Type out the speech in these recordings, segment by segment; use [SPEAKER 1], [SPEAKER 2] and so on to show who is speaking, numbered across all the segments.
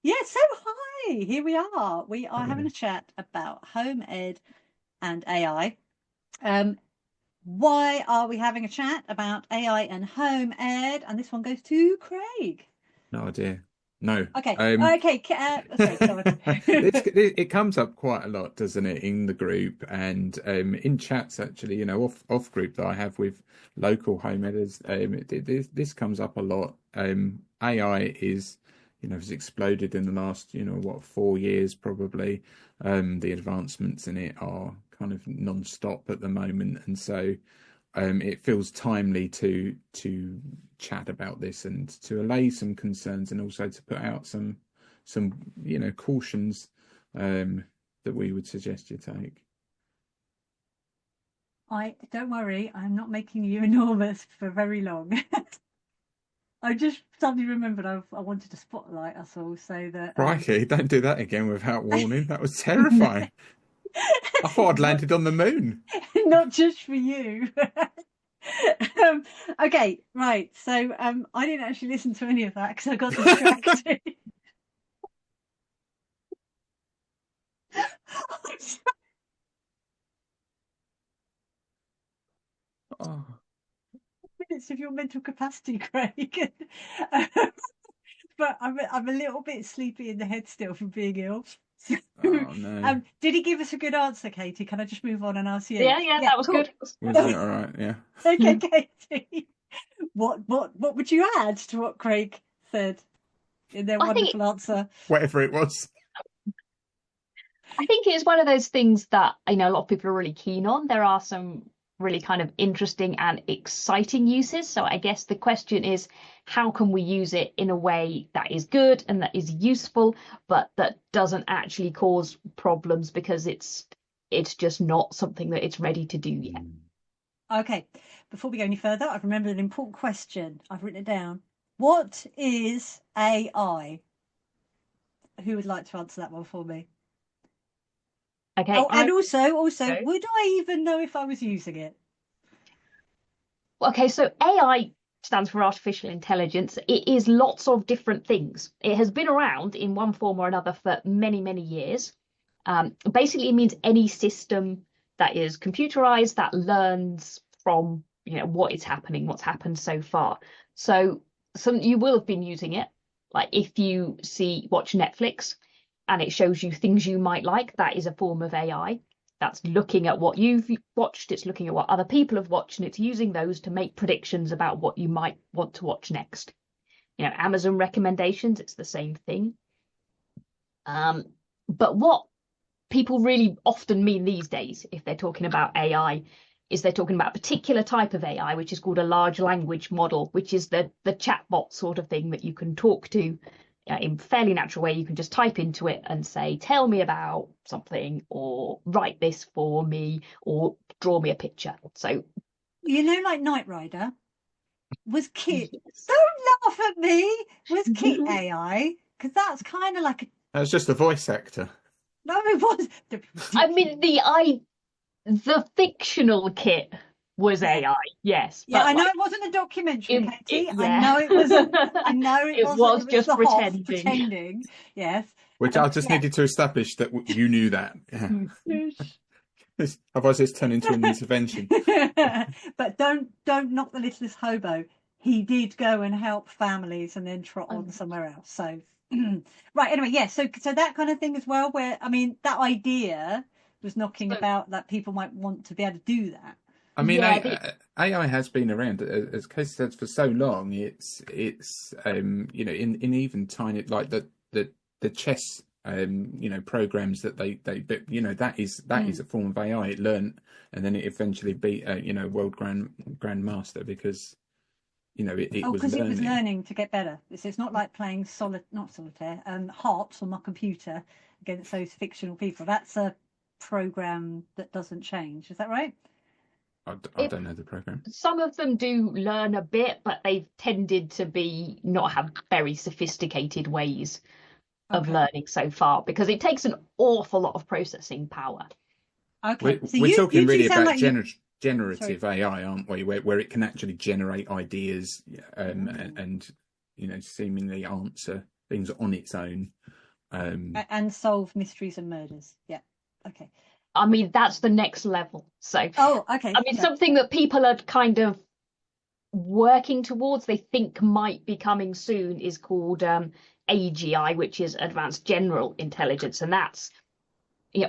[SPEAKER 1] Yeah, so hi, here we are. We are having a chat about home ed and AI. Why are we having a chat about AI and home ed? And this one goes to Craig.
[SPEAKER 2] No idea. No.
[SPEAKER 1] Okay, okay, sorry, go on.
[SPEAKER 2] It comes up quite a lot, doesn't it, in the group and in chats actually, off group that I have with local home editors. This comes up a lot. AI has exploded in the last, 4 years probably. The advancements in it are kind of non-stop at the moment, and so it feels timely to chat about this and to allay some concerns and also to put out some cautions that we would suggest you take.
[SPEAKER 1] I don't worry, I'm not making you enormous for very long. I just suddenly remembered I wanted to spotlight us all so that
[SPEAKER 2] Crikey, don't do that again without warning. That was terrifying. I thought I'd landed on the moon.
[SPEAKER 1] not just for you. Okay, right. So I didn't actually listen to any of that because I got distracted.
[SPEAKER 2] Oh,
[SPEAKER 1] Minutes of your mental capacity, Craig. But I'm a little bit sleepy in the head still from being ill. So,
[SPEAKER 2] oh no.
[SPEAKER 1] did he give us a good answer, Katie? Can I just move on and ask you?
[SPEAKER 3] Yeah,
[SPEAKER 1] Yeah,
[SPEAKER 3] that was
[SPEAKER 1] cool.
[SPEAKER 3] good.
[SPEAKER 2] Was it all right? Yeah.
[SPEAKER 1] Okay, Katie. What would you add to what Craig said in their
[SPEAKER 3] I think
[SPEAKER 1] wonderful answer?
[SPEAKER 2] Whatever it was.
[SPEAKER 3] I think it's one of those things that I know a lot of people are really keen on. There are some really kind of interesting and exciting uses. So I guess the question is, how can we use it in a way that is good and that is useful, but that doesn't actually cause problems because it's just not something that it's ready to do yet.
[SPEAKER 1] Okay, before we go any further, I've remembered an important question. I've written it down. What is AI? Who would like to answer that one for me?
[SPEAKER 3] Okay.
[SPEAKER 1] Oh, and also,
[SPEAKER 3] Okay.
[SPEAKER 1] would I even know if I was using it?
[SPEAKER 3] Okay, so AI stands for artificial intelligence. It is lots of different things. It has been around in one form or another for many, many years. Basically, it means any system that is computerized that learns from what is happening, what's happened so far. So you will have been using it. Like if you watch Netflix and it shows you things you might like, that is a form of AI. That's looking at what you've watched, it's looking at what other people have watched, and it's using those to make predictions about what you might want to watch next. Amazon recommendations, it's the same thing. But what people really often mean these days, if they're talking about AI, is they're talking about a particular type of AI, which is called a large language model, which is the chatbot sort of thing that you can talk to in fairly natural way. You can just type into it and say, tell me about something, or write this for me, or draw me a picture. So,
[SPEAKER 1] Like Knight Rider, was Kit?
[SPEAKER 3] yes.
[SPEAKER 1] Don't laugh at me. Was Kit AI? Because that's kind of like a.
[SPEAKER 2] That was just a voice actor.
[SPEAKER 1] No, it was.
[SPEAKER 3] I mean, the fictional Kit was AI, yes,
[SPEAKER 1] Yeah,
[SPEAKER 3] but
[SPEAKER 1] I know
[SPEAKER 3] like
[SPEAKER 1] it wasn't a documentary, Katie. I
[SPEAKER 3] yeah,
[SPEAKER 1] know it wasn't. I know it
[SPEAKER 3] it
[SPEAKER 1] wasn't.
[SPEAKER 3] was
[SPEAKER 1] It was
[SPEAKER 3] just
[SPEAKER 1] the Hoff
[SPEAKER 3] pretending.
[SPEAKER 1] pretending. Yes.
[SPEAKER 2] Which I just
[SPEAKER 1] Yeah.
[SPEAKER 2] needed to establish that you knew that. Yeah. Otherwise, it's turned into an intervention.
[SPEAKER 1] But don't knock the listless hobo. He did go and help families and then trot on somewhere else. So right, anyway, yeah, so that kind of thing as well, where I mean that idea was knocking
[SPEAKER 3] So,
[SPEAKER 1] about that people might want to be able to do that.
[SPEAKER 2] I mean,
[SPEAKER 3] yeah,
[SPEAKER 2] AI has been around, as Casey said, for so long. In even tiny like the chess programs that but that is a form of AI. It learned and then it eventually beat world grandmaster because it
[SPEAKER 1] Oh,
[SPEAKER 2] was
[SPEAKER 1] because it was
[SPEAKER 2] learning.
[SPEAKER 1] learning to get better. It's not like playing not solitaire, Hearts on my computer against those fictional people. That's a program that doesn't change. Is that right?
[SPEAKER 2] I don't know the program.
[SPEAKER 3] some of them do learn a bit, but they've tended to be not have very sophisticated ways of
[SPEAKER 1] Okay.
[SPEAKER 3] learning so far because it takes an awful lot of processing power.
[SPEAKER 1] Okay.
[SPEAKER 2] We're,
[SPEAKER 1] So
[SPEAKER 2] we're talking
[SPEAKER 1] you two
[SPEAKER 2] really
[SPEAKER 1] sound
[SPEAKER 2] about
[SPEAKER 1] like you. Sorry.
[SPEAKER 2] generative AI, aren't we? Where it can actually generate ideas
[SPEAKER 1] Oh.
[SPEAKER 2] and seemingly answer things on its own.
[SPEAKER 1] And solve mysteries and murders. Yeah. Okay.
[SPEAKER 3] I mean, that's the next level. So,
[SPEAKER 1] Oh, okay.
[SPEAKER 3] I mean, something that people are kind of working towards, they think might be coming soon, is called AGI, which is Advanced General Intelligence. And that's,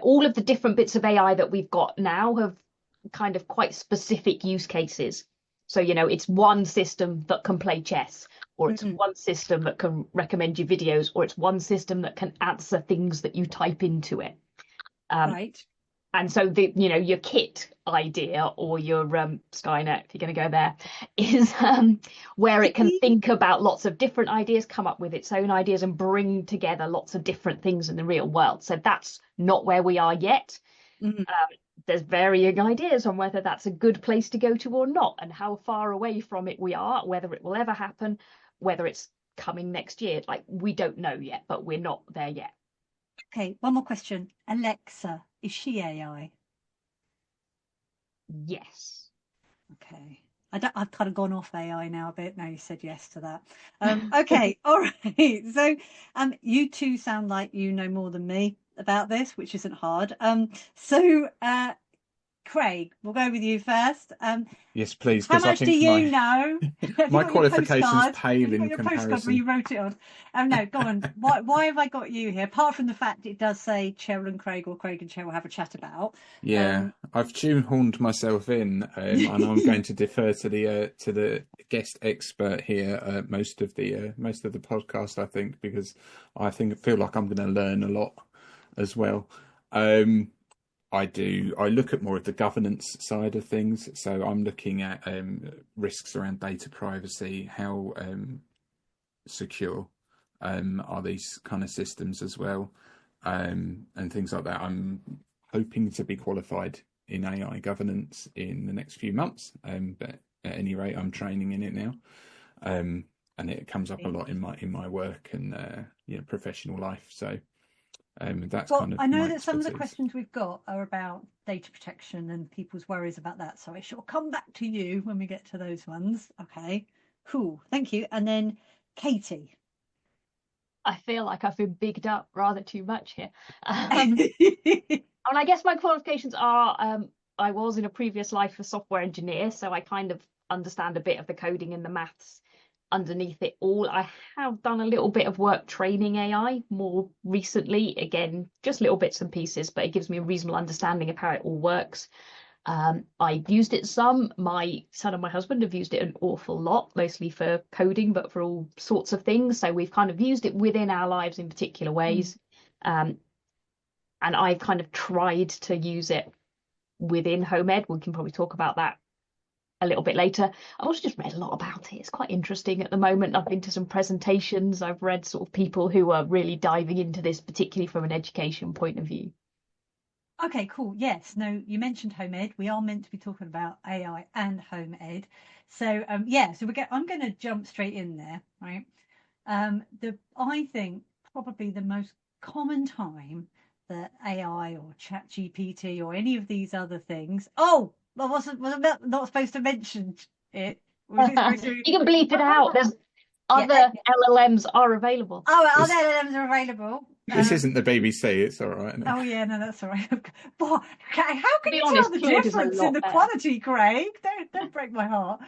[SPEAKER 3] all of the different bits of AI that we've got now have kind of quite specific use cases. So, it's one system that can play chess, or it's one system that can recommend you videos, or it's one system that can answer things that you type into it.
[SPEAKER 1] Right.
[SPEAKER 3] And so your kit idea, or your Skynet, if you're going to go there, is where it can think about lots of different ideas, come up with its own ideas, and bring together lots of different things in the real world. So that's not where we are yet. There's varying ideas on whether that's a good place to go to or not, and how far away from it we are, whether it will ever happen, whether it's coming next year. Like, we don't know yet, but we're not there yet.
[SPEAKER 1] Okay, one more question. Alexa, is she AI?
[SPEAKER 3] Yes.
[SPEAKER 1] Okay. I've kind of gone off AI now a bit. Now you said yes to that. Okay, all right. So you two sound like you know more than me about this, which isn't hard. So Craig, we'll go with you first.
[SPEAKER 2] Yes, please.
[SPEAKER 1] How
[SPEAKER 2] Because I
[SPEAKER 1] much do
[SPEAKER 2] think
[SPEAKER 1] you know?
[SPEAKER 2] my qualifications pale in
[SPEAKER 1] your postcard
[SPEAKER 2] comparison.
[SPEAKER 1] where you wrote it on. No, go on. Why have I got you here? Apart from the fact it does say Cheryl and Craig, or Craig and Cheryl have a chat about.
[SPEAKER 2] Yeah, I've tune-horned myself in, and I'm going to defer to the guest expert here most of the podcast, I think, because I feel like I'm going to learn a lot as well. I look at more of the governance side of things. So I'm looking at risks around data privacy, how secure are these kind of systems as well, and things like that. I'm hoping to be qualified in AI governance in the next few months, but at any rate, I'm training in it now, and it comes up a lot in my work and professional life. So. That's kind of
[SPEAKER 1] I know
[SPEAKER 2] my
[SPEAKER 1] that some of the
[SPEAKER 2] expertise.
[SPEAKER 1] questions we've got are about data protection and people's worries about that. So I shall come back to you when we get to those ones. Okay, cool. Thank you. And then Katie.
[SPEAKER 3] I feel like I've been bigged up rather too much here. And I guess my qualifications are, I was in a previous life a software engineer, so I kind of understand a bit of the coding and the maths underneath it all. I have done a little bit of work training AI more recently, again, just little bits and pieces, but it gives me a reasonable understanding of how it all works. I've used it some. My son and my husband have used it an awful lot, mostly for coding, but for all sorts of things. So we've kind of used it within our lives in particular ways. And I've kind of tried to use it within home ed. We can probably talk about that a little bit later. I've also just read a lot about it. It's quite interesting at the moment. I've been to some presentations. I've read sort of people who are really diving into this, particularly from an education point of view.
[SPEAKER 1] Okay, cool. Yes. No, you mentioned home ed. We are meant to be talking about AI and home ed. So so I'm going to jump straight in there, right? I think probably the most common time that AI or ChatGPT or any of these other things. Oh, I wasn't not supposed to mention it.
[SPEAKER 3] You can bleep it out. There's other LLMs are available.
[SPEAKER 1] Oh, other LLMs are available.
[SPEAKER 2] This isn't the BBC. It's all right.
[SPEAKER 1] Oh yeah, no, that's all right. Boy, how can you
[SPEAKER 3] honest,
[SPEAKER 1] tell the difference in the quality, Craig? Don't break my heart.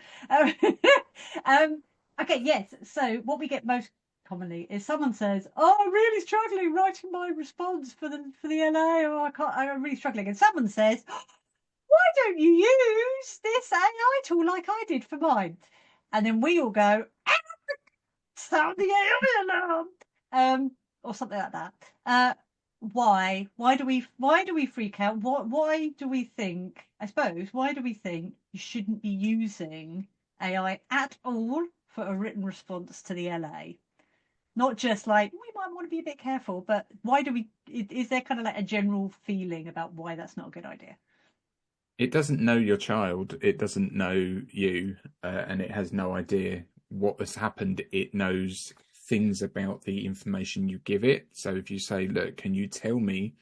[SPEAKER 1] Okay, yes. So what we get most commonly is someone says, "Oh, I'm really struggling writing my response for the LA," or I'm really struggling," and someone says, "Why don't you use this AI tool like I did for mine?" And then we all go, "Sound the AI alarm," or something like that. Why do we freak out? Why do we think? I suppose why do we think you shouldn't be using AI at all for a written response to the LA? Not just like we might want to be a bit careful, but why do we? Is there kind of like a general feeling about why that's not a good idea?
[SPEAKER 2] It doesn't know your child. It doesn't know you, and it has no idea what has happened. It knows things about the information you give it. So if you say, "Look, can you tell me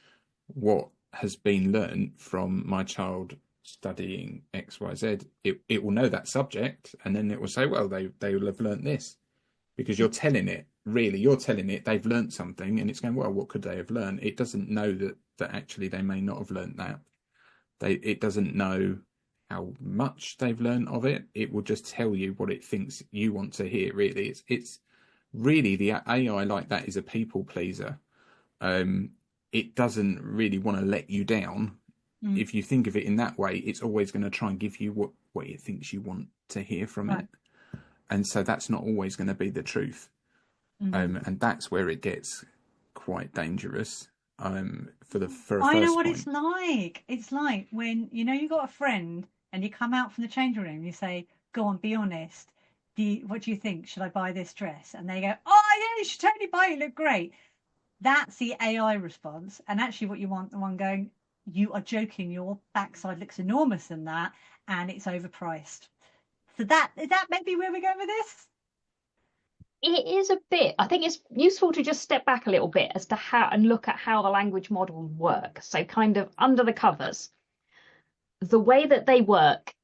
[SPEAKER 2] what has been learned from my child studying XYZ?" It will know that subject, and then it will say, "Well, they will have learnt this," because you're telling it really, you're telling it they've learnt something, and it's going, well, what could they have learned? It doesn't know that actually they may not have learnt that. It doesn't know how much they've learned of it. It will just tell you what it thinks you want to hear. Really, it's really, the AI like that is a people pleaser. It doesn't really want to let you down. If you think of it in that way, it's always going to try and give you what it thinks you want to hear from it. And so that's not always going to be the truth. And that's where it gets quite dangerous. For a first
[SPEAKER 1] I know what
[SPEAKER 2] point.
[SPEAKER 1] it's like. It's like when, you know, you got a friend and you come out from the changing room, you say, go on, be honest. What do you think? Should I buy this dress? And they go, oh, yeah, you should totally buy it. You look great. That's the AI response. And actually what you want, the one going, you are joking. Your backside looks enormous in that, and it's overpriced. So is that maybe where we're going with this?
[SPEAKER 3] It is a bit. I think it's useful to just step back a little bit as to how and look at how the language models work. So kind of under the covers, the way that they work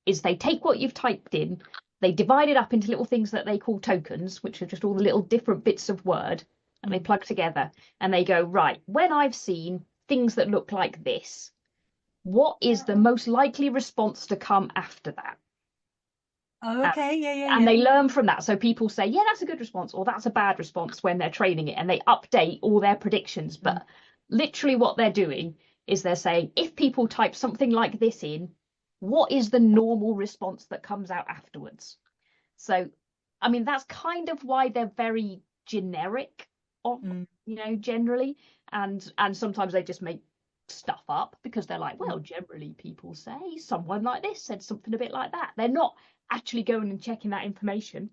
[SPEAKER 3] is they take what you've typed in, they divide it up into little things that they call tokens, which are just all the little different bits of word, and they plug together, and they go, right, when I've seen things that look like this, what is the most likely response to come after that?
[SPEAKER 1] Oh, okay. Yeah.
[SPEAKER 3] And they learn from that. So people say, yeah, that's a good response, or that's a bad response when they're training it, and they update all their predictions. But literally what they're doing is they're saying, if people type something like this in, what is the normal response that comes out afterwards? So, I mean, that's kind of why they're very generic, generally. And sometimes they just make stuff up because they're like, well, generally people say someone like this said something a bit like that. They're not actually going and checking that information.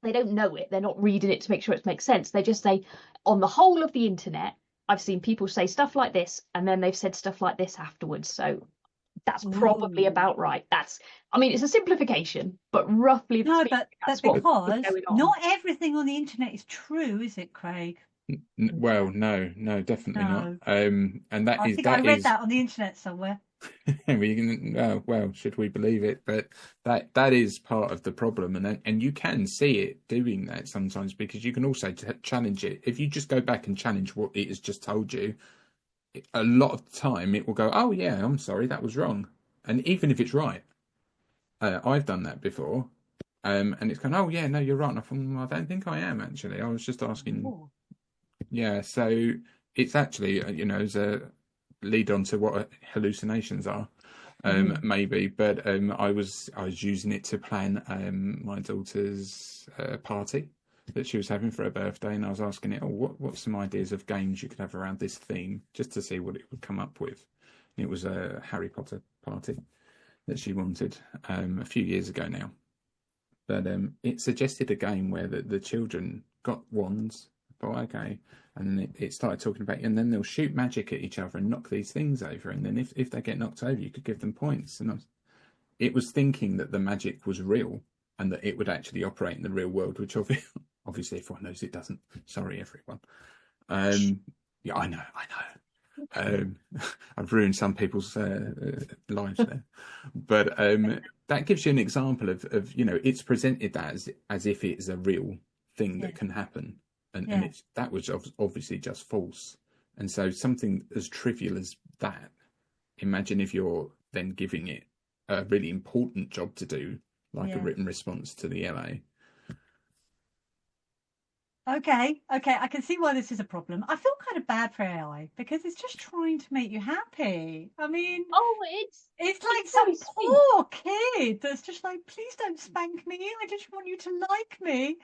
[SPEAKER 3] They don't know it. They're not reading it to make sure it makes sense. They just say, on the whole of the internet, I've seen people say stuff like this, and then they've said stuff like this afterwards. So that's probably about right. It's a simplification, but roughly
[SPEAKER 1] but
[SPEAKER 3] that's
[SPEAKER 1] because
[SPEAKER 3] going on.
[SPEAKER 1] Not everything on the internet is true, is it, Craig?
[SPEAKER 2] Well, no, definitely not. And
[SPEAKER 1] I think I read that on the internet somewhere.
[SPEAKER 2] Well, should we believe it? But that is part of the problem, and you can see it doing that sometimes, because you can also challenge it. If you just go back and challenge what it has just told you, a lot of the time it will go, oh yeah, I'm sorry, that was wrong. And even if it's right, I've done that before, and it's going, oh yeah, no, you're right. And I thought, I don't think I am actually. I was just asking.
[SPEAKER 1] Ooh.
[SPEAKER 2] Yeah, so it's actually, as a lead on to what hallucinations are, maybe. But I was using it to plan my daughter's party that she was having for her birthday, and I was asking it, what's some ideas of games you could have around this theme, just to see what it would come up with. And it was a Harry Potter party that she wanted a few years ago now. But it suggested a game where the children got wands. Oh, okay. And then it started talking about, and then they'll shoot magic at each other and knock these things over. And then if they get knocked over, you could give them points. And it was thinking that the magic was real and that it would actually operate in the real world, which obviously everyone knows it doesn't. Sorry, everyone. Yeah, I know. I've ruined some people's lives there. But that gives you an example of it's presented that as if it's a real thing that can happen. And that was obviously just false. And so something as trivial as that, imagine if you're then giving it a really important job to do, like a written response to the LA.
[SPEAKER 1] Okay, I can see why this is a problem. I feel kind of bad for AI because it's just trying to make you happy. I mean, it's like some poor kid that's just like, please don't spank me. I just want you to like me.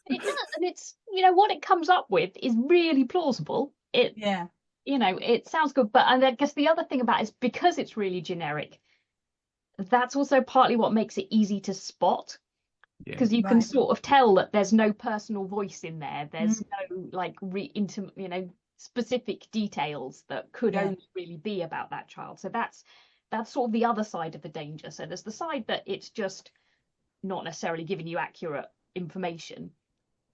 [SPEAKER 3] It does, and it's what it comes up with is really plausible. It sounds good, but and I guess the other thing about it is because it's really generic. That's also partly what makes it easy to spot, because you can sort of tell that there's no personal voice in there. There's no like specific details that could only really be about that child. So that's sort of the other side of the danger. So there's the side that it's just not necessarily giving you accurate information.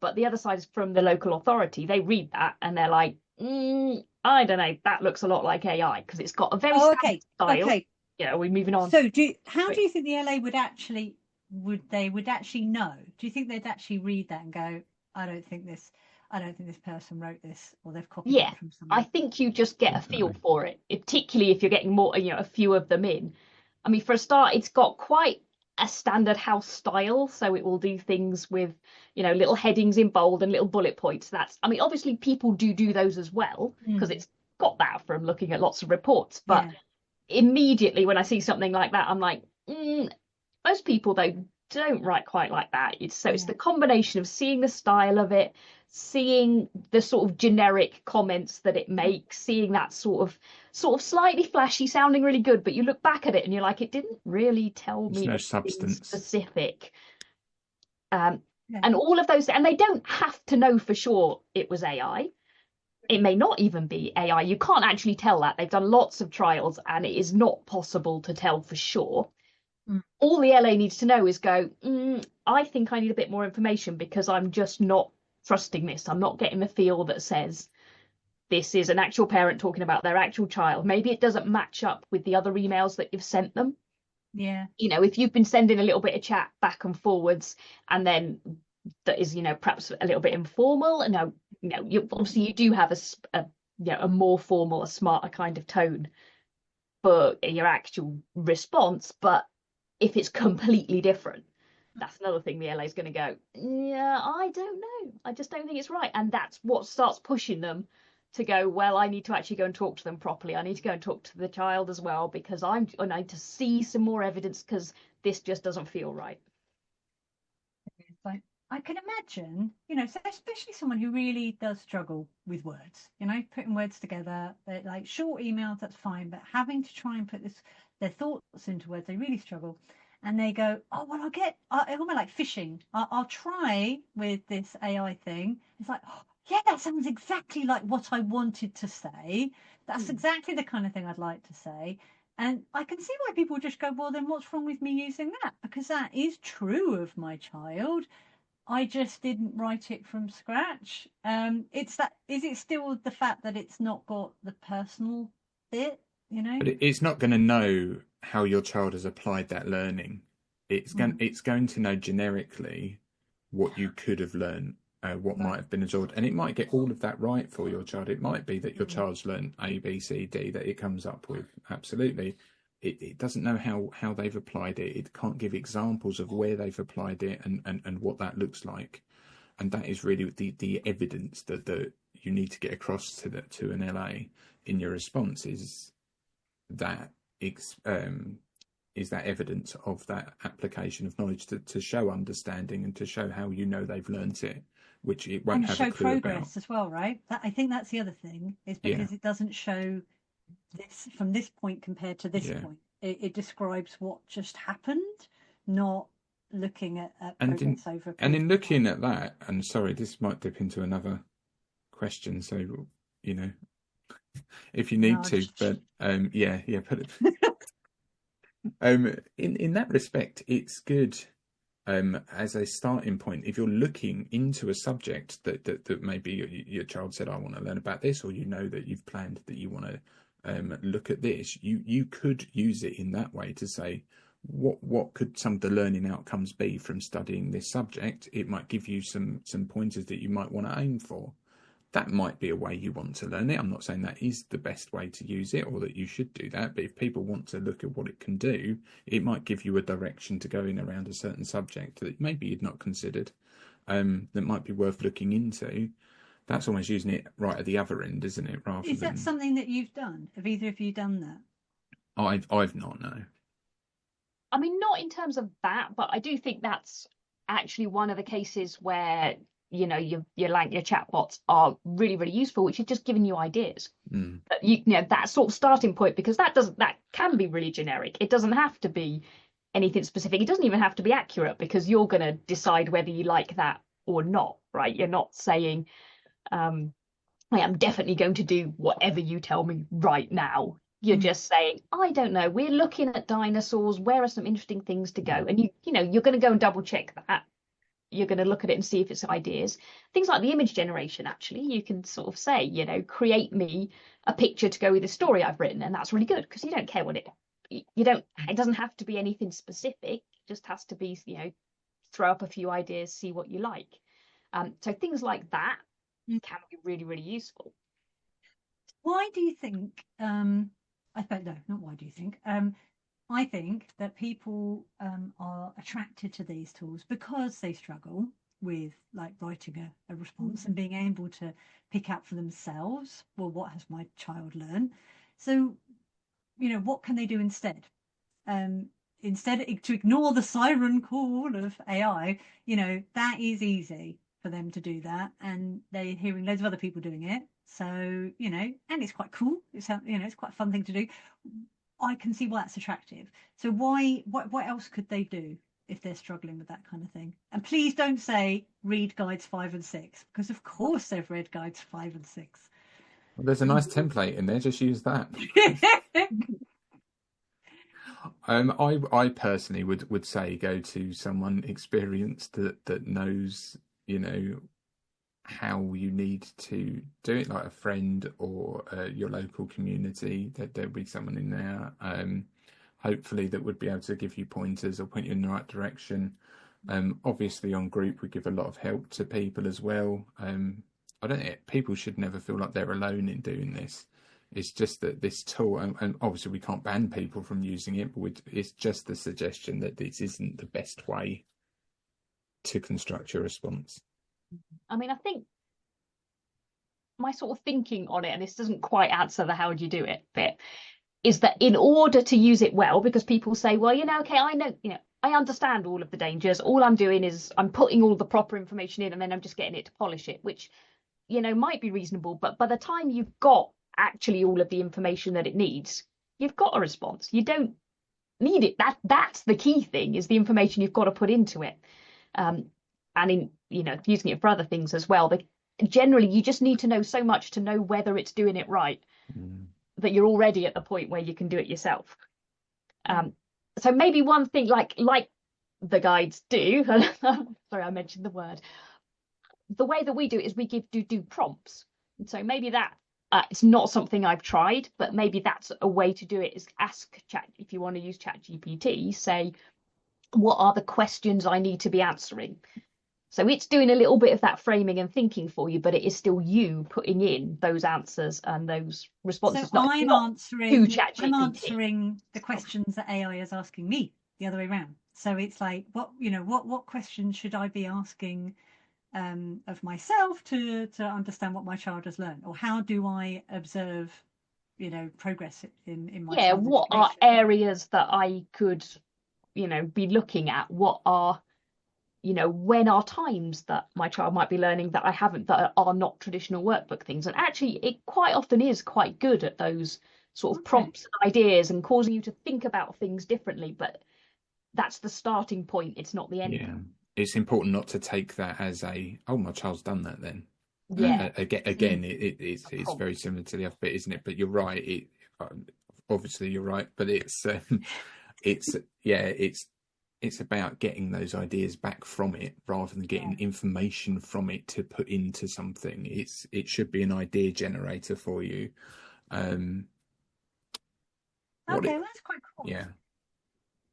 [SPEAKER 3] But the other side is from the local authority. They read that and they're like, I don't know, that looks a lot like AI because it's got a very standard style. Okay. Yeah, we're moving on.
[SPEAKER 1] So how do you think the LA would actually know? Do you think they'd actually read that and go, I don't think this person wrote this, or they've copied
[SPEAKER 3] Yeah,
[SPEAKER 1] it from
[SPEAKER 3] I
[SPEAKER 1] somewhere.
[SPEAKER 3] think you just get a feel
[SPEAKER 2] Definitely.
[SPEAKER 3] for it, particularly if you're getting more, a few of them in. I mean, for a start, it's got quite a standard house style, so it will do things with, little headings in bold and little bullet points. I mean, obviously people do those as well because
[SPEAKER 1] Mm.
[SPEAKER 3] it's got that from looking at lots of reports. But
[SPEAKER 1] Yeah.
[SPEAKER 3] immediately when I see something like that, I'm like, most people though don't write quite like that. It's
[SPEAKER 1] Yeah.
[SPEAKER 3] the combination of seeing the style of it, seeing the sort of generic comments that it makes, seeing that sort of slightly flashy, sounding really good, but you look back at it and you're like, it didn't really tell
[SPEAKER 2] There's
[SPEAKER 3] me
[SPEAKER 2] no
[SPEAKER 3] anything
[SPEAKER 2] substance.
[SPEAKER 3] specific. Um,
[SPEAKER 1] Yeah.
[SPEAKER 3] and all of those, and they don't have to know for sure it was AI. It may not even be AI. You can't actually tell that. They've done lots of trials and it is not possible to tell for sure.
[SPEAKER 1] Mm.
[SPEAKER 3] All the LA needs to know is go, I think I need a bit more information because I'm just not trusting this. I'm not getting the feel that says this is an actual parent talking about their actual child. Maybe it doesn't match up with the other emails that you've sent them.
[SPEAKER 1] Yeah.
[SPEAKER 3] If you've been sending a little bit of chat back and forwards and then that is, perhaps a little bit informal, and obviously you do have a more formal, a smarter kind of tone for your actual response, but if it's completely different, that's another thing the LA is going to go, yeah, I don't know. I just don't think it's right. And that's what starts pushing them to go, well, I need to actually go and talk to them properly. I need to go and talk to the child as well because I need to see some more evidence because this just doesn't feel right.
[SPEAKER 1] Like, I can imagine, so especially someone who really does struggle with words, putting words together, like short emails, that's fine, but having to try and put their thoughts into words, they really struggle. And they go, oh, well, I almost like fishing. I'll try with this AI thing. It's like, oh, yeah, that sounds exactly like what I wanted to say. That's exactly the kind of thing I'd like to say. And I can see why people just go, well, then what's wrong with me using that? Because that is true of my child. I just didn't write it from scratch. Is it still the fact that it's not got the personal bit,
[SPEAKER 2] But it's not going to know how your child has applied that learning.
[SPEAKER 1] Mm.
[SPEAKER 2] It's going to know generically what you could have learned, what
[SPEAKER 1] Right.
[SPEAKER 2] might have been absorbed, and it might get all of that right for your child. It might be that your child's learned A, B, C, D that it comes up with. Absolutely. It doesn't know how they've applied it. It can't give examples of where they've applied it and what that looks like. And that is really the evidence that you need to get across to an LA in your response that is that evidence of that application of knowledge to show understanding and to show how they've learnt it, which it won't
[SPEAKER 1] And
[SPEAKER 2] have a
[SPEAKER 1] show
[SPEAKER 2] clue about.
[SPEAKER 1] progress as well, right? I think that's the other thing, is
[SPEAKER 2] Yeah,
[SPEAKER 1] because it doesn't show this from this point compared to this
[SPEAKER 2] yeah.
[SPEAKER 1] point. It describes what just happened, not looking at
[SPEAKER 2] And
[SPEAKER 1] progress over a
[SPEAKER 2] in
[SPEAKER 1] period of time.
[SPEAKER 2] looking at that, and sorry, this might dip into another question, so you know if you need to,
[SPEAKER 1] Nudge.
[SPEAKER 2] but yeah, put it. In that respect, it's good as a starting point. If you're looking into a subject that maybe your child said, I want to learn about this, or that you've planned that you want to look at this, you could use it in that way to say, what could some of the learning outcomes be from studying this subject? It might give you some pointers that you might want to aim for. That might be a way you want to learn it. I'm not saying that is the best way to use it or that you should do that, but if people want to look at what it can do, it might give you a direction to go in around a certain subject that maybe you'd not considered, that might be worth looking into. That's almost using it right at the other end, isn't it? Rather
[SPEAKER 1] Is that
[SPEAKER 2] than
[SPEAKER 1] something that you've done? Have either of you done that?
[SPEAKER 2] I've not, no.
[SPEAKER 3] I mean, not in terms of that, but I do think that's actually one of the cases where your chatbots are really, really useful, which is just giving you ideas.
[SPEAKER 2] Mm.
[SPEAKER 3] That sort of starting point, because that can be really generic. It doesn't have to be anything specific. It doesn't even have to be accurate because you're going to decide whether you like that or not, right? You're not saying, I am definitely going to do whatever you tell me right now. You're just saying, I don't know, we're looking at dinosaurs. Where are some interesting things to go? And you're going to go and double check that. You're going to look at it and see if it's ideas. Things like the image generation, actually, you can sort of say, create me a picture to go with the story I've written. And that's really good because you don't care it doesn't have to be anything specific. It just has to be, throw up a few ideas, see what you like. So things like that
[SPEAKER 1] Mm.
[SPEAKER 3] can be really, really useful.
[SPEAKER 1] Why do you think, I don't know, not why do you think, I think that people are attracted to these tools because they struggle with like writing a response and being able to pick out for themselves, well, what has my child learned? So, what can they do instead? Instead to ignore the siren call of AI, that is easy for them to do that, and they're hearing loads of other people doing it. So, and it's quite cool. It's quite a fun thing to do. I can see why that's attractive. So what else could they do if they're struggling with that kind of thing? And please don't say read guides 5 and 6, because of course they've read guides 5 and 6.
[SPEAKER 2] Well, there's a nice template in there. Just use that. I personally would say go to someone experienced that knows, how you need to do it, like a friend or your local community. There'll be someone in there, hopefully, that would be able to give you pointers or point you in the right direction. Obviously, on group, we give a lot of help to people as well. I don't think people should never feel like they're alone in doing this. It's just that this tool, and obviously we can't ban people from using it, but it's just the suggestion that this isn't the best way to construct your response.
[SPEAKER 3] I mean, I think my sort of thinking on it, and this doesn't quite answer the how do you do it bit, is that in order to use it well, because people say, well, okay, I know, I understand all of the dangers. All I'm doing is I'm putting all the proper information in and then I'm just getting it to polish it, which, might be reasonable. But by the time you've got actually all of the information that it needs, you've got a response. You don't need it. That's the key thing, is the information you've got to put into it. And in, using it for other things as well. Generally, you just need to know so much to know whether it's doing it right, that you're already at the point where you can do it yourself. So maybe one thing, like the guides do, sorry, I mentioned the word. The way that we do it is we do prompts. And so maybe that it's not something I've tried, but maybe that's a way to do it, is ask Chat, if you want to use ChatGPT, say, what are the questions I need to be answering? So it's doing a little bit of that framing and thinking for you, but it is still you putting in those answers and those responses.
[SPEAKER 1] So I'm answering the questions that AI is asking me, the other way around. So it's like, what questions should I be asking of myself to understand what my child has learned, or how do I observe, progress in my child's
[SPEAKER 3] what
[SPEAKER 1] education?
[SPEAKER 3] are areas that I could, be looking at? What are when are times that my child might be learning that I haven't, that are not traditional workbook things? And actually, it quite often is quite good at those sort of prompts and ideas and causing you to think about things differently. But that's the starting point. It's not the end.
[SPEAKER 2] Yeah, it's important not to take that as my child's done that then.
[SPEAKER 3] Yeah.
[SPEAKER 2] Again, it's very similar to the alphabet, isn't it? But you're right. Obviously you're right, but it's about getting those ideas back from it rather than getting information from it to put into something. It should be an idea generator for you.
[SPEAKER 1] Okay, that's quite cool.
[SPEAKER 2] Yeah.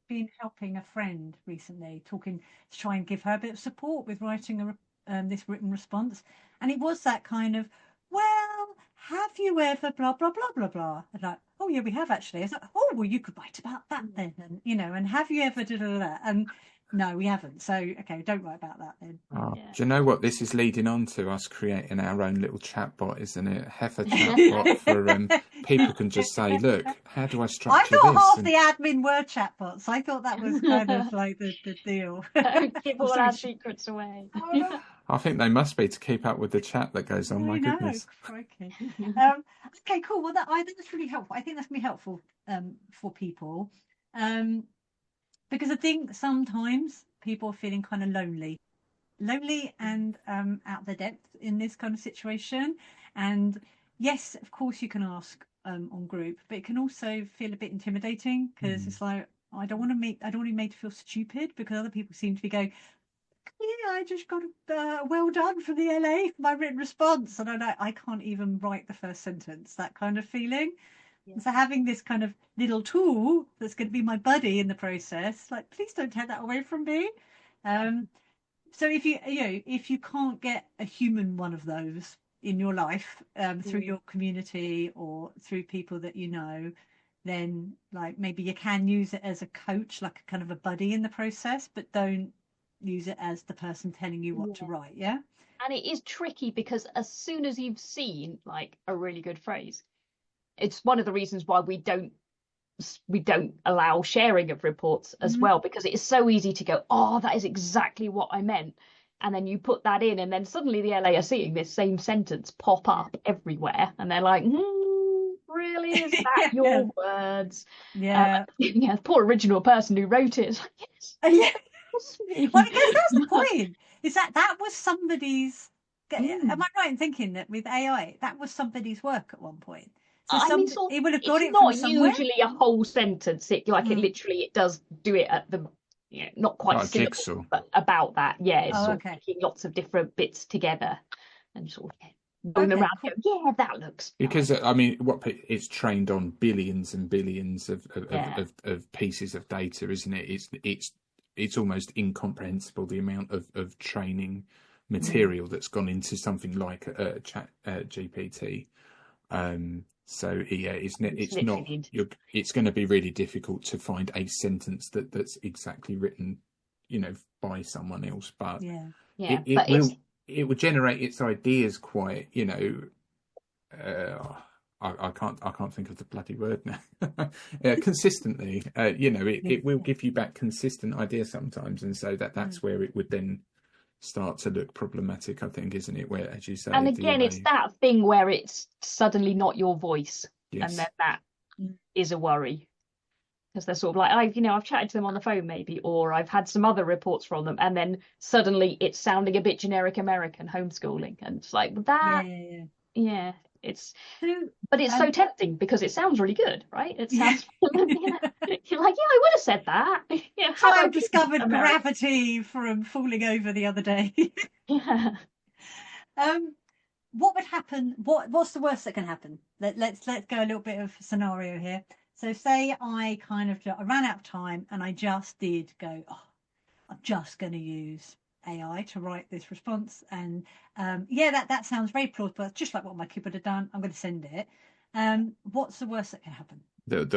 [SPEAKER 1] Been helping a friend recently, to try and give her a bit of support with writing this written response, and it was that kind of, well, have you ever blah blah blah blah blah, and like, oh yeah, we have actually. It's like, oh well, you could write about that then, and and have you ever did that? And no, we haven't. So okay, don't write about that then.
[SPEAKER 2] Do you know what this is leading on to? Us creating our own little chatbot, isn't it? Heifer chatbot for people can just say, look, how do I structure this?
[SPEAKER 1] I thought half the admin were chatbots. I thought that was kind of like the deal.
[SPEAKER 3] Give all our secrets away.
[SPEAKER 2] I think they must be, to keep up with the chat that goes on. My goodness.
[SPEAKER 1] Crikey. Okay, cool. Well, I think that's really helpful. I think that's going to be helpful for people. Because I think sometimes people are feeling kind of lonely and out of their depth in this kind of situation. And yes, of course, you can ask on group, but it can also feel a bit intimidating, because it's like, I don't want to be made to feel stupid, because other people seem to be going, yeah, I just got a well done from the LA for my written response, and I can't even write the first sentence. That kind of feeling. So having this kind of little tool that's going to be my buddy in the process, like, please don't take that away from me. So if you can't get a human one of those in your life, through your community or through people that you know, then like maybe you can use it as a coach, like a kind of a buddy in the process, but don't use it as the person telling you what to write. Yeah.
[SPEAKER 3] And it is tricky because as soon as you've seen like a really good phrase, it's one of the reasons why we don't allow sharing of reports as well, because it is so easy to go, oh, that is exactly what I meant. And then you put that in, and then suddenly the LA are seeing this same sentence pop up everywhere, and they're like, really? Is that your words?
[SPEAKER 1] Yeah.
[SPEAKER 3] Yeah, the poor original person who wrote it is like, yes.
[SPEAKER 1] Yeah. Well, because that's the point. Is that was somebody's. Am I right in thinking that with AI, that was somebody's work at one point? So
[SPEAKER 3] I mean,
[SPEAKER 1] it would have got it
[SPEAKER 3] not
[SPEAKER 1] from somewhere.
[SPEAKER 3] usually a whole sentence. It it does do it at the not quite
[SPEAKER 2] Like a
[SPEAKER 3] syllable,
[SPEAKER 2] jigsaw.
[SPEAKER 3] but about that. Yeah, it's sort of
[SPEAKER 1] okay.
[SPEAKER 3] picking lots of different bits together and sort of going around.
[SPEAKER 1] Cool.
[SPEAKER 3] Going, yeah, that looks
[SPEAKER 2] because
[SPEAKER 3] nice.
[SPEAKER 2] I mean, it's trained on billions and billions of pieces of data, isn't it? It's almost incomprehensible the amount of training material that's gone into something like a chat GPT. So yeah, it's going to be really difficult to find a sentence that's exactly written, by someone else. But it will generate its ideas quite, I can't think of the bloody word now. Consistently, it will give you back consistent ideas sometimes, and so that's where it would then start to look problematic, I think, isn't it? Where, as you say,
[SPEAKER 3] and again, it's that thing where it's suddenly not your voice, and then that is a worry, because they're sort of like, I've chatted to them on the phone maybe, or I've had some other reports from them, and then suddenly it's sounding a bit generic American homeschooling, and it's like that. Yeah. But it's so tempting because it sounds really good, right? It sounds you're like, I would have said that. Yeah,
[SPEAKER 1] so I discovered gravity from falling over the other day.
[SPEAKER 3] Yeah.
[SPEAKER 1] What would happen? What's the worst that can happen? Let's go a little bit of scenario here. So say I ran out of time and I just did go, I'm just going to use AI to write this response, and that sounds very plausible. It's just like what my kid would have done. I'm going to send it. What's the worst that can happen?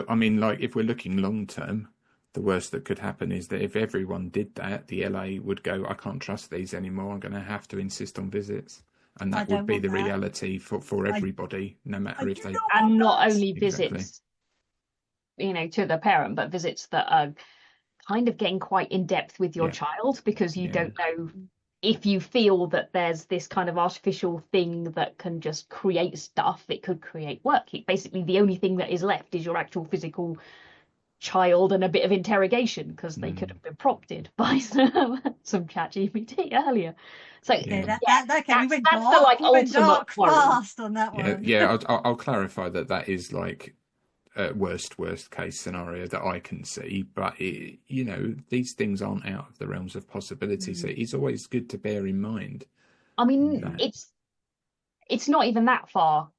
[SPEAKER 2] I mean, like, if we're looking long term, the worst that could happen is that if everyone did that, the LA would go, I can't trust these anymore. I'm going to have to insist on visits, and that would be the reality for everybody, no matter if they.
[SPEAKER 3] And not only visits, to the parent, but visits that are kind of getting quite in depth with your child, because you don't know if you feel that there's this kind of artificial thing that can just create stuff. It could create work. Basically, the only thing that is left is your actual physical child and a bit of interrogation, because they could have been prompted by some chat GPT earlier. So
[SPEAKER 1] we went dark fast on that one.
[SPEAKER 2] I'll clarify that is like worst case scenario that I can see, but these things aren't out of the realms of possibility, so it's always good to bear in mind.
[SPEAKER 3] I mean, it's not even that far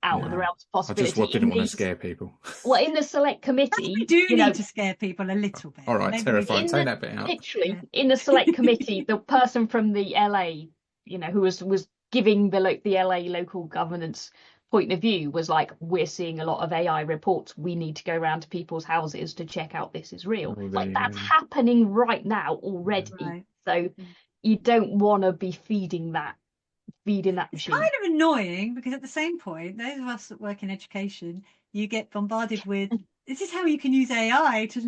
[SPEAKER 3] out of the realms of possibility.
[SPEAKER 2] I just didn't want to scare people.
[SPEAKER 3] Well, in the select committee,
[SPEAKER 1] we do need to scare people a little bit.
[SPEAKER 2] All right, terrifying. Take that bit out.
[SPEAKER 3] Literally, in the select committee, the person from the LA, who was giving the LA local governance point of view, was like, we're seeing a lot of AI reports. We need to go around to people's houses to check out this is real. That's happening right now already. Right. So you don't want to be feeding that machine.
[SPEAKER 1] It's kind of annoying, because at the same point, those of us that work in education, you get bombarded with, this is how you can use AI to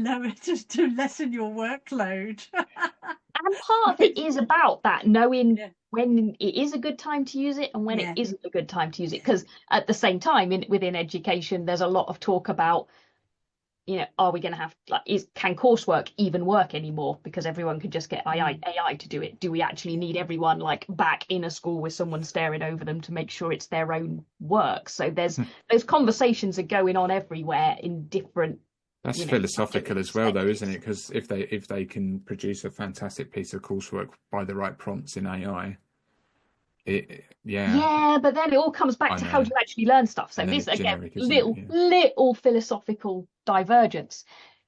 [SPEAKER 1] lessen your workload.
[SPEAKER 3] And part of it is about that, knowing when it is a good time to use it and when it isn't a good time to use it. Because at the same time, within education, there's a lot of talk about, are we going to have, can coursework even work anymore? Because everyone could just get AI to do it. Do we actually need everyone back in a school with someone staring over them to make sure it's their own work? So those conversations are going on everywhere in different.
[SPEAKER 2] That's philosophical as well, though, isn't it? Because if they can produce a fantastic piece of coursework by the right prompts in AI,
[SPEAKER 3] but then it all comes back to how do you actually learn stuff. So this again, little philosophical divergence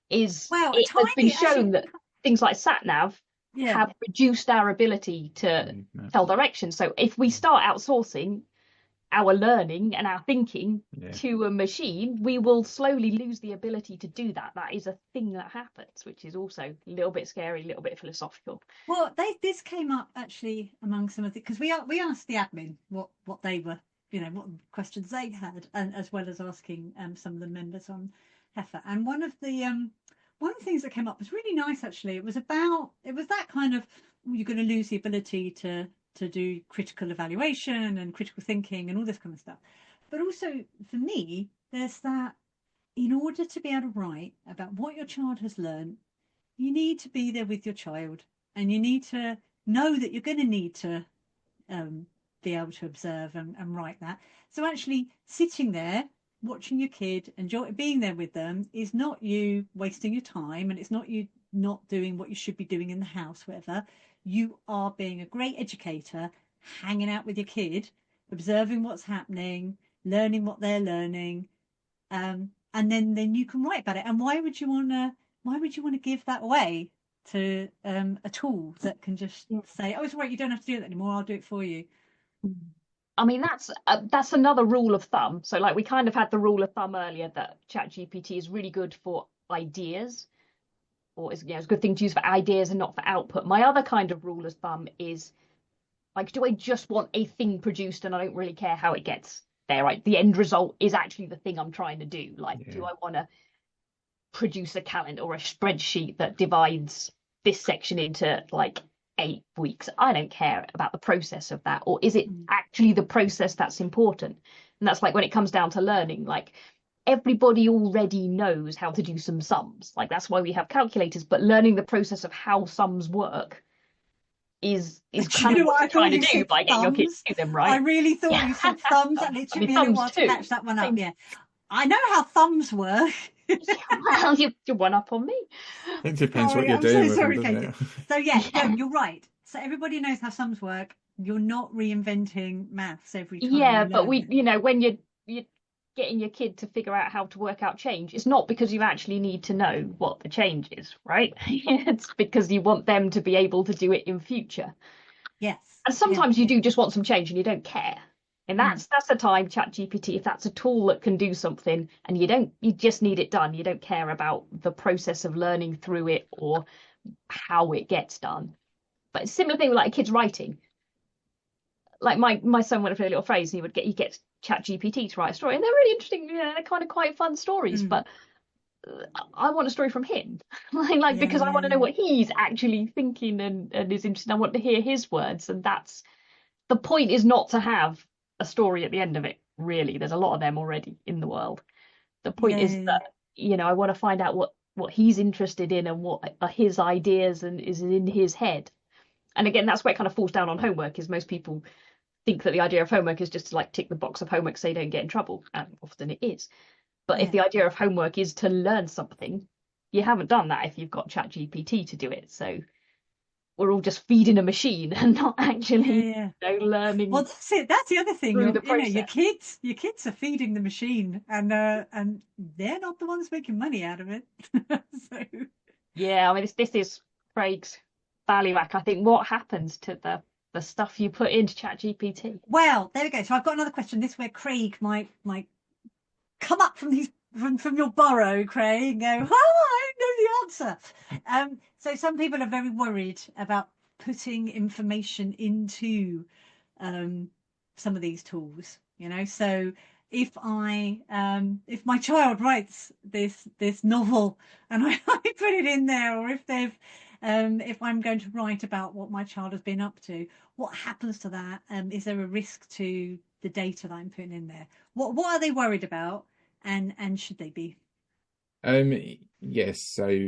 [SPEAKER 3] is it has been shown that things like sat nav have reduced our ability to tell direction. So if we start outsourcing our learning and our thinking to a machine, we will slowly lose the ability to do that. That is a thing that happens, which is also a little bit scary, a little bit philosophical.
[SPEAKER 1] Well, this came up actually among some of the, because we asked the admin what they were, what questions they had, and as well as asking some of the members on Heifer. And one of the things that came up was really nice actually. It was that kind of, you're going to lose the ability to do critical evaluation and critical thinking and all this kind of stuff. But also for me, there's that, in order to be able to write about what your child has learned, you need to be there with your child, and you need to know that you're going to need to be able to observe and write that. So actually sitting there, watching your kid, being there with them, is not you wasting your time, and it's not you not doing what you should be doing in the house, whatever. You are being a great educator, hanging out with your kid, observing what's happening, learning what they're learning, and then you can write about it. And why would you want to give that away to a tool that can just say, oh, it's right, you don't have to do that anymore, I'll do it for you?
[SPEAKER 3] I mean, that's another rule of thumb. So like we kind of had the rule of thumb earlier that ChatGPT is really good for ideas, or it's a good thing to use for ideas and not for output. My other kind of rule of thumb is, like, do I just want a thing produced and I don't really care how it gets there, right? The end result is actually the thing I'm trying to do. Like, do I want to produce a calendar or a spreadsheet that divides this section into like 8 weeks? I don't care about the process of that. Or is it actually the process that's important? And that's like when it comes down to learning, like, everybody already knows how to do some sums. Like, that's why we have calculators, but learning the process of how sums work is kind of what I'm trying to do by getting your kids to do them, right?
[SPEAKER 1] I really thought you said thumbs, and it took me a little while to catch that one up. Yeah, I know how thumbs work.
[SPEAKER 3] Well, you're one up on me.
[SPEAKER 2] It depends what you're doing.
[SPEAKER 1] So sorry, Katie. So no, you're right. So everybody knows how sums work. You're not reinventing maths every time.
[SPEAKER 3] Yeah, but when you're getting your kid to figure out how to work out change, it's not because you actually need to know what the change is, right? It's because you want them to be able to do it in future.
[SPEAKER 1] Yes.
[SPEAKER 3] And sometimes you do just want some change and you don't care. And that's the time ChatGPT, if that's a tool that can do something and you just need it done, you don't care about the process of learning through it or how it gets done. But it's a similar thing with like kids writing. Like my son went for a little phrase, and he gets ChatGPT to write a story, and they're really interesting, they're kind of quite fun stories, but I want a story from him, because I want to know what he's actually thinking and is interested. I want to hear his words, and that's the point, is not to have a story at the end of it, really. There's a lot of them already in the world. The point is that, I want to find out what he's interested in and what are his ideas and is in his head. And again, that's where it kind of falls down on homework, is most people think that the idea of homework is just to like tick the box of homework so you don't get in trouble, and often it is. But if the idea of homework is to learn something, you haven't done that if you've got ChatGPT to do it. So we're all just feeding a machine and not actually learning.
[SPEAKER 1] Well, that's it. That's the other thing. Your kids are feeding the machine, and they're not the ones making money out of it. So
[SPEAKER 3] yeah, I mean, this is Craig's value act. I think what happens to the stuff you put into ChatGPT?
[SPEAKER 1] Well, there we go. So I've got another question. This is where Craig might come up from your burrow, Craig, and go, I know the answer. So some people are very worried about putting information into some of these tools. So if my child writes this novel and I put it in there, or if I'm going to write about what my child has been up to, what happens to that? Is there a risk to the data that I'm putting in there? What are they worried about, and should they be?
[SPEAKER 2] Yes. So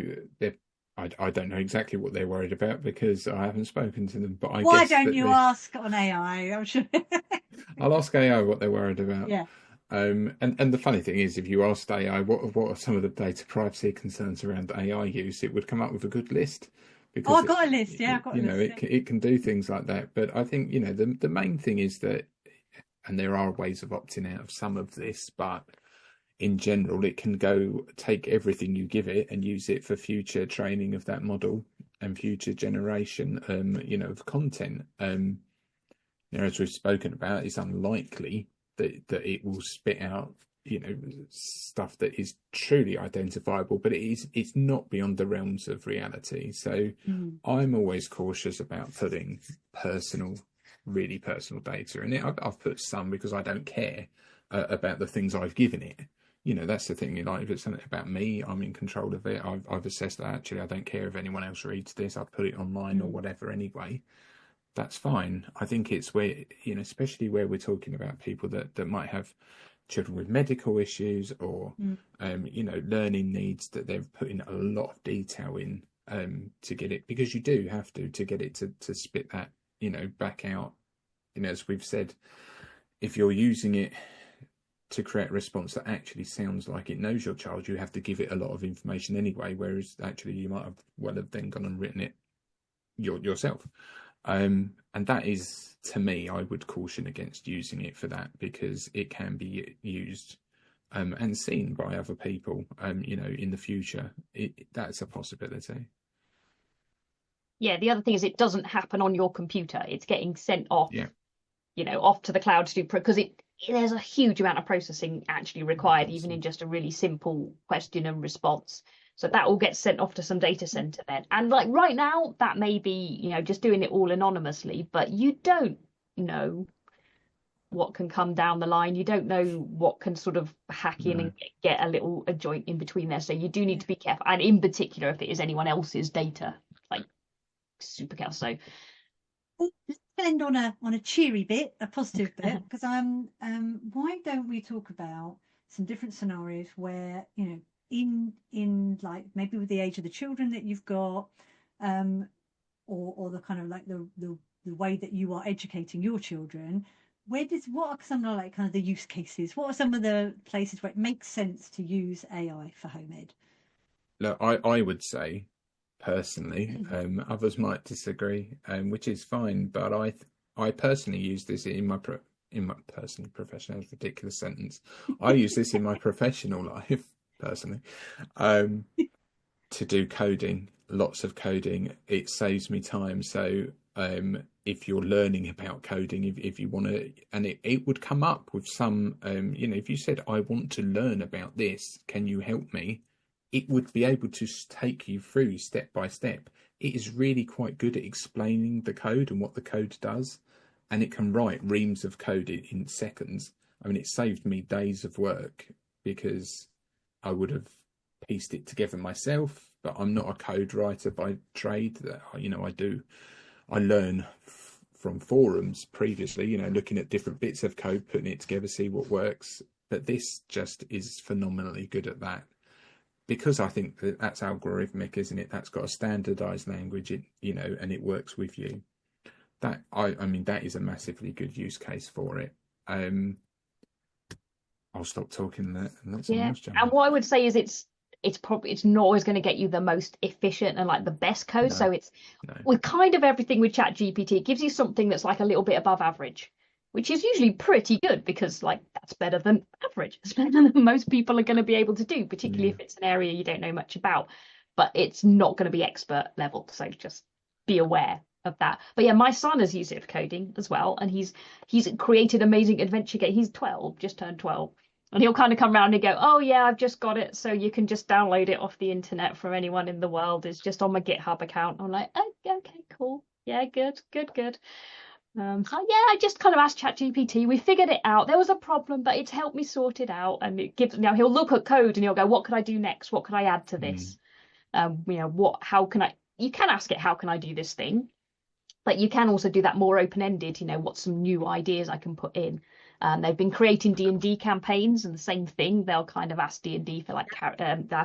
[SPEAKER 2] I don't know exactly what they're worried about because I haven't spoken to them. But
[SPEAKER 1] why don't you ask on AI? I'm sure.
[SPEAKER 2] I'll ask AI what they're worried about.
[SPEAKER 1] Yeah.
[SPEAKER 2] And the funny thing is, if you asked AI what are some of the data privacy concerns around AI use, it would come up with a good list. Because
[SPEAKER 1] I've got a list. Yeah, I've got a list.
[SPEAKER 2] It can do things like that. But I think the main thing is that, and there are ways of opting out of some of this, but in general, it can take everything you give it and use it for future training of that model. and future generation, of content. As we've spoken about, it's unlikely that it will spit out, stuff that is truly identifiable, but it's not beyond the realms of reality. So I'm always cautious about putting really personal data in it. I've put some because I don't care about the things I've given it. That's the thing. If it's something about me, I'm in control of it. I've assessed that actually I don't care if anyone else reads this. I've put it online or whatever anyway. That's fine. I think it's where, especially where we're talking about people that might have children with medical issues or, learning needs, that they're putting a lot of detail in to get it, because you do have to get it to spit that, back out. As we've said, if you're using it to create a response that actually sounds like it knows your child, you have to give it a lot of information anyway, whereas actually you might have then gone and written it yourself. And that is, to me, I would caution against using it for that, because it can be used and seen by other people, in the future. That's a possibility.
[SPEAKER 3] Yeah, the other thing is it doesn't happen on your computer. It's getting sent off,
[SPEAKER 2] Yeah.
[SPEAKER 3] Off to the cloud to do, because there's a huge amount of processing actually required, even in just a really simple question and response. So that all gets sent off to some data center then. And like right now, that may be, just doing it all anonymously, but you don't know what can come down the line. You don't know what can sort of hack in and get a joint in between there. So you do need to be careful. And in particular, if it is anyone else's data, like super careful. So
[SPEAKER 1] let's end on a cheery bit, a positive bit, because why don't we talk about some different scenarios where, in like maybe with the age of the children that you've got, or the kind of like the way that you are educating your children, what are some of like kind of the use cases? What are some of the places where it makes sense to use AI for home ed?
[SPEAKER 2] Look, I would say personally, others might disagree, which is fine, but I personally use this in my personal professional, ridiculous sentence. I use this in my professional life personally, to do coding, lots of coding. It saves me time. So if you're learning about coding, if you want to, and it would come up with some, if you said, I want to learn about this, can you help me? It would be able to take you through step by step. It is really quite good at explaining the code and what the code does. And it can write reams of code in seconds. I mean, it saved me days of work, because I would have pieced it together myself, but I'm not a code writer by trade. I learn from forums previously, looking at different bits of code, putting it together, see what works. But this just is phenomenally good at that, because I think that's algorithmic, isn't it? That's got a standardized language, and it works with you. That that is a massively good use case for it. I'll stop talking and let someone else jump in.
[SPEAKER 3] And what I would say is it's not always going to get you the most efficient and like the best code.
[SPEAKER 2] No,
[SPEAKER 3] so it's with kind of everything with ChatGPT, it gives you something that's like a little bit above average, which is usually pretty good, because like that's better than average. It's better than most people are going to be able to do, particularly if it's an area you don't know much about. But it's not going to be expert level, so just be aware of that. But yeah, my son has used it for coding as well, and he's created amazing adventure games. He's 12, just turned 12, and he'll kind of come around and go, oh yeah, I've just got it, so you can just download it off the internet from anyone in the world. It's just on my GitHub account. I'm like, oh, okay, cool, yeah, good. I just kind of asked ChatGPT. We figured it out. There was a problem, but it's helped me sort it out. And it gives, he'll look at code and he'll go, what could I do next? What could I add to this? How can I? You can ask it, how can I do this thing? But you can also do that more open-ended. What's some new ideas I can put in? They've been creating D&D campaigns, and the same thing. They'll kind of ask D&D for like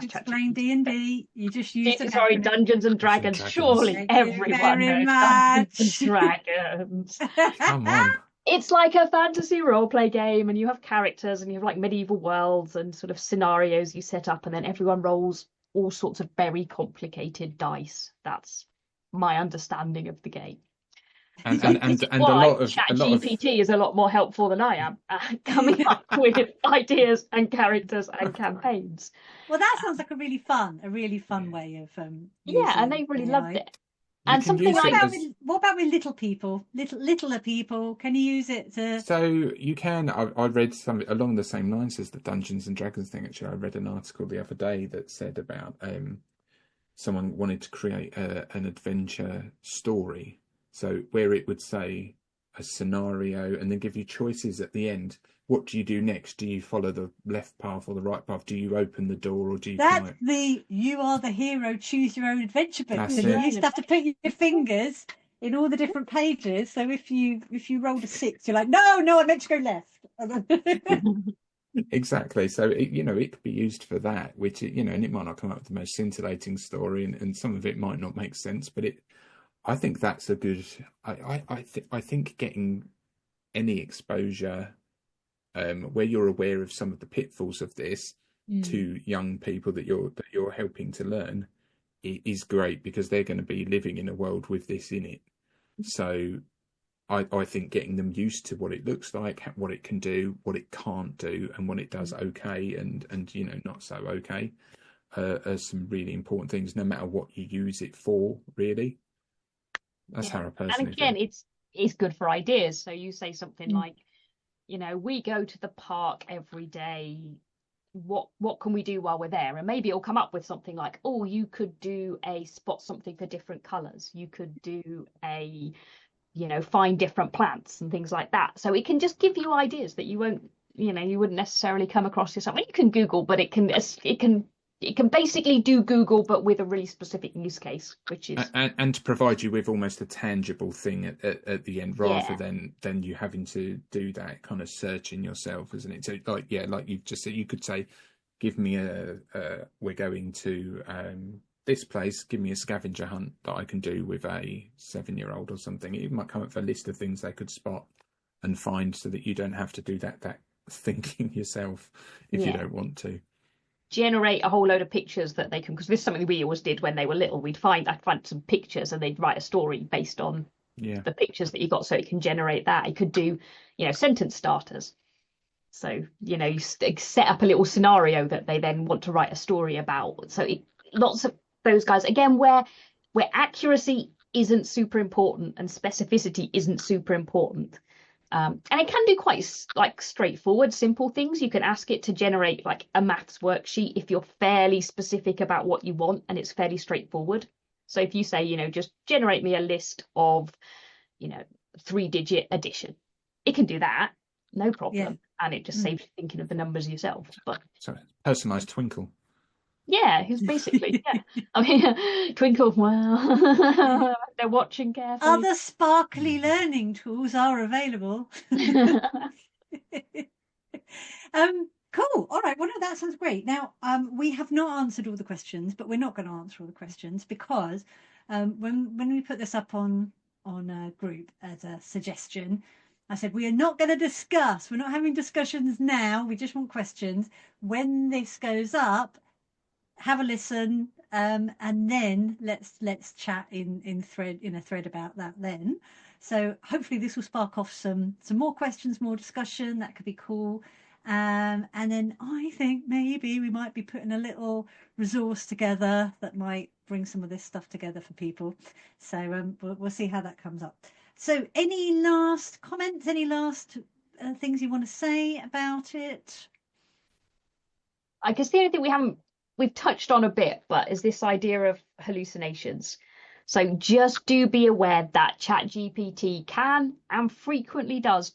[SPEAKER 1] explain D&D. You just use the
[SPEAKER 3] sorry, Dungeons and Dragons. Surely everyone knows Dungeons and Dragons.
[SPEAKER 2] Come on.
[SPEAKER 3] It's like a fantasy role-play game, and you have characters, and you have like medieval worlds and sort of scenarios you set up, and then everyone rolls all sorts of very complicated dice. That's my understanding of the game.
[SPEAKER 2] And a lot of
[SPEAKER 3] ChatGPT is a lot more helpful than I am at coming up with ideas and characters and campaigns.
[SPEAKER 1] Well, that sounds like a really fun way of
[SPEAKER 3] and they really loved it. And something
[SPEAKER 2] use
[SPEAKER 3] like
[SPEAKER 2] it as,
[SPEAKER 1] what about with little people, littler people? Can you use it to?
[SPEAKER 2] so you can. I read some along the same lines as the Dungeons and Dragons thing. Actually, I read an article the other day that said about someone wanted to create an adventure story. So where it would say a scenario and then give you choices at the end. What do you do next? Do you follow the left path or the right path? Do you open the door or do you
[SPEAKER 1] That's
[SPEAKER 2] climb?
[SPEAKER 1] the you are the hero, choose your own adventure book.
[SPEAKER 2] That's
[SPEAKER 1] So
[SPEAKER 2] it.
[SPEAKER 1] you used to have to put your fingers in all the different pages. So if you rolled a 6, you're like, no, I meant to go left.
[SPEAKER 2] Exactly. So it could be used for that, which and it might not come up with the most scintillating story, and some of it might not make sense, but I think that's a good. I think getting any exposure where you're aware of some of the pitfalls of this to young people that you're helping to learn is great, because they're going to be living in a world with this in it. So I think getting them used to what it looks like, what it can do, what it can't do, and what it does okay and not so okay are some really important things, no matter what you use it for, really. That's how I personally
[SPEAKER 3] And again,
[SPEAKER 2] feel.
[SPEAKER 3] it's good for ideas. So you say something like, we go to the park every day. What can we do while we're there? And maybe it'll come up with something like, oh, you could do a spot something for different colors. You could do a, find different plants and things like that. So it can just give you ideas that you wouldn't necessarily come across yourself. You can Google, but it can basically do Google, but with a really specific use case, which is
[SPEAKER 2] and to provide you with almost a tangible thing at the end, rather than you having to do that kind of searching yourself, isn't it? So like you've just said, you could say, give me we're going to this place, give me a scavenger hunt that I can do with a 7-year-old or something. It might come up with a list of things they could spot and find, so that you don't have to do that thinking yourself if you don't want to.
[SPEAKER 3] Generate a whole load of pictures that they can, because this is something we always did when they were little. I'd find some pictures and they'd write a story based on the pictures that you got, so it can generate that. It could do sentence starters, so you set up a little scenario that they then want to write a story about. So lots of those guys, again, where accuracy isn't super important and specificity isn't super important. And it can do quite straightforward, simple things. You can ask it to generate like a maths worksheet if you're fairly specific about what you want and it's fairly straightforward. So if you say, just generate me a list of, 3-digit addition, it can do that, no problem. And it just saves you thinking of the numbers yourself. But
[SPEAKER 2] so personalized twinkle.
[SPEAKER 3] Yeah, he's basically, I mean, Twinkle, well, they're watching carefully.
[SPEAKER 1] Other sparkly learning tools are available. Cool. All right. Well, no, that sounds great. Now, we have not answered all the questions, but we're not going to answer all the questions because when we put this up on a group as a suggestion, I said, we are not going to discuss. We're not having discussions now. We just want questions. When this goes up, have a listen, and then let's chat in a thread about that then. So hopefully this will spark off some more questions, more discussion. That could be cool. And then I think maybe we might be putting a little resource together that might bring some of this stuff together for people. So we'll see how that comes up. So any last comments, any last things you want to say about it?
[SPEAKER 3] I guess the only thing we've touched on a bit, but is this idea of hallucinations. So just do be aware that ChatGPT can and frequently does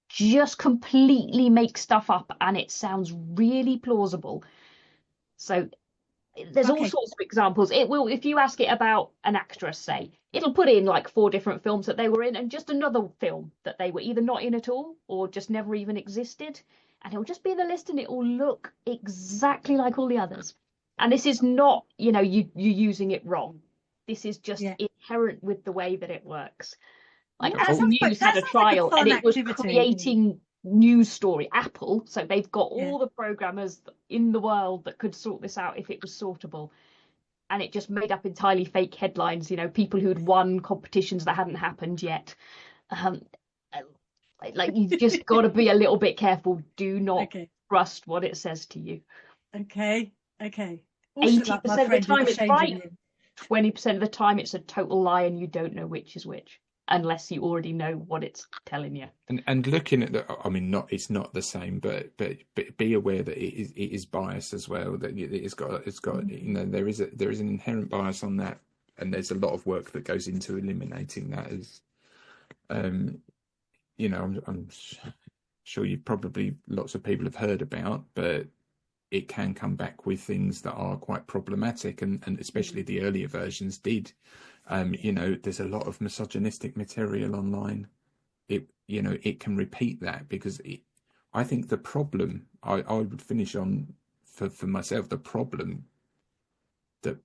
[SPEAKER 3] just completely make stuff up and it sounds really plausible. So there's all sorts of examples. It will, if you ask it about an actress, say, it'll put in like 4 different films that they were in and just another film that they were either not in at all or just never even existed. And it'll just be in the list and it will look exactly like all the others. And this is not, you using it wrong. This is just inherent with the way that it works. Like Apple News had a trial and it was creating news story. Apple, so they've got all the programmers in the world that could sort this out if it was sortable. And it just made up entirely fake headlines, people who had won competitions that hadn't happened yet. Like you've just got to be a little bit careful. Do not trust what it says to you.
[SPEAKER 1] Okay.
[SPEAKER 3] 80% of the time it's right. 20% of the time it's a total lie and you don't know which is which, unless you already know what it's telling you.
[SPEAKER 2] And looking at the, I mean, it's not the same, but be aware that it is bias as well. That it's got there is an inherent bias on that, and there's a lot of work that goes into eliminating that. As I'm sure you probably lots of people have heard about, but it can come back with things that are quite problematic, and especially the earlier versions did. There's a lot of misogynistic material online. It can repeat that because I think the problem I would finish on for myself, the problem that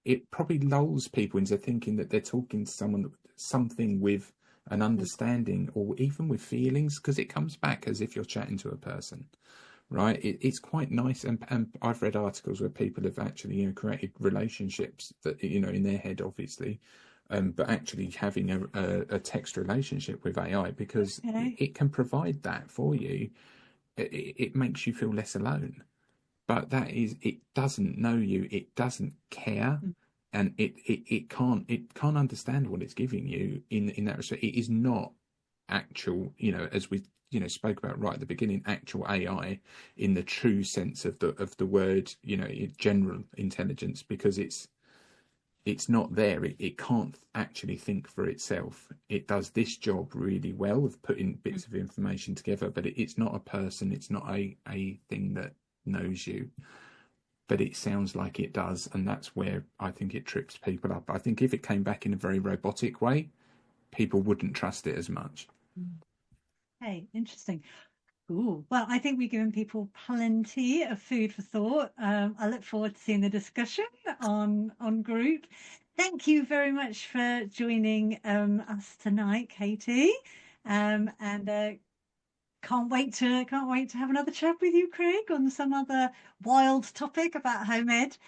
[SPEAKER 2] it probably lulls people into thinking that they're talking to something with an understanding or even with feelings, because it comes back as if you're chatting to a person, right? It's quite nice, and I've read articles where people have actually created relationships that in their head, obviously, but actually having a text relationship with AI, because it can provide that for you. It makes you feel less alone. But it doesn't know you, it doesn't care, and it can't understand what it's giving you in that respect. It is not actual, as we spoke about right at the beginning, actual AI in the true sense of the word, general intelligence, because it's not there. It can't actually think for itself. It does this job really well of putting bits of information together, but it's not a person. It's not a thing that knows you, but it sounds like it does, and that's where I think it trips people up. I think if it came back in a very robotic way, people wouldn't trust it as much.
[SPEAKER 1] Hey, interesting. Ooh, well, I think we've given people plenty of food for thought. I look forward to seeing the discussion on group. Thank you very much for joining us tonight, Katie, and can't wait to have another chat with you, Craig, on some other wild topic about home ed.